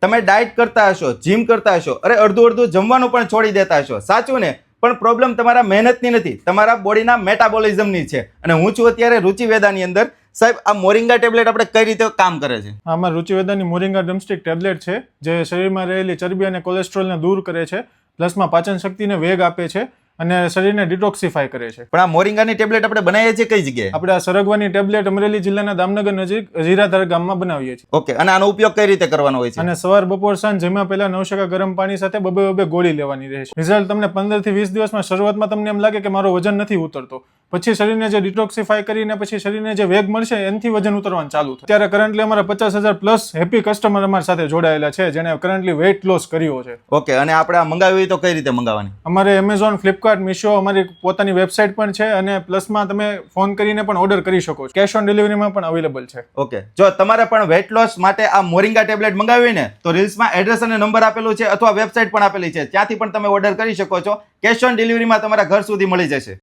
તમે ડાયટ કરતા હશો, જીમ કરતા હશો, અરે અડધું જમવાનું પણ છોડી દેતા હશો, સાચું ને? પણ પ્રોબ્લેમ તમારા મહેનતની નથી, તમારા બોડીના મેટાબોલિઝમની છે. અને હું છું અત્યારે રુચિવેદાની અંદર. સાહેબ, આ મોરિંગા ટેબ્લેટ આપણે કઈ રીતે કામ કરે છે? આમાં રુચિવેદાની મોરિંગા ડ્રમસ્ટિક ટેબ્લેટ છે, જે શરીરમાં રહેલી ચરબી અને કોલેસ્ટ્રોલને દૂર કરે છે, પ્લસમાં પાચન શક્તિને વેગ આપે છે અને શરીરને ડિટોક્સિફાય કરે છે. પણ આ મોરિંગાની ટેબ્લેટ આપણે બનાવીએ છીએ કઈ જગ્યાએ? આપણે આ સરગવાની ટેબ્લેટ અમરેલી જિલ્લાના દામનગર નજીક જીરાધાર ગામમાં બનાવીએ છીએ. ઓકે, અને આનો ઉપયોગ કઈ રીતે કરવાનો હોય છે? અને સવાર, બપોર, સાંજ જમ્યા પહેલા 9 ટકા ગરમ પાણી સાથે બબે ગોળી લેવાની રહેશે. રિઝલ્ટ તમને 15 થી 20 દિવસમાં, શરૂઆતમાં તમને એમ લાગે કે મારો વજન નથી ઉતરતો, પછી શરીરને જે ડિટોક્સિફાય કરીને પછી શરીરને જે વેગ મળશે એનાથી વજન ઉતરવાનું ચાલુ થાય. ત્યારે કરન્ટલી અમારા 50,000 પ્લસ હેપી કસ્ટમર અમારી સાથે જોડાયેલા છે, જેને કરન્ટલી વેઇટ લોસ કર્યો છે. ઓકે, અને આપણે આ મંગાવી હોય તો કઈ રીતે મંગાવવાની? અમારે એમેઝોન, ફ્લિપકાર્ટ, મીશો અમારી પોતાની વેબસાઇટ પણ છે, અને પ્લસમાં તમે ફોન કરીને પણ ઓર્ડર કરી શકો છો. કેશ ઓન ડિલિવરીમાં પણ અવેલેબલ છે. ઓકે, જો તમારે પણ વેટ લોસ માટે આ મોરિંગા ટેબ્લેટ મંગાવી ને તો રીલ્સમાં એડ્રેસ અને નંબર આપેલું છે, અથવા વેબસાઇટ પણ આપેલી છે, ત્યાંથી પણ તમે ઓર્ડર કરી શકો છો. કેશ ઓન ડિલિવરીમાં તમારા ઘર સુધી મળી જશે.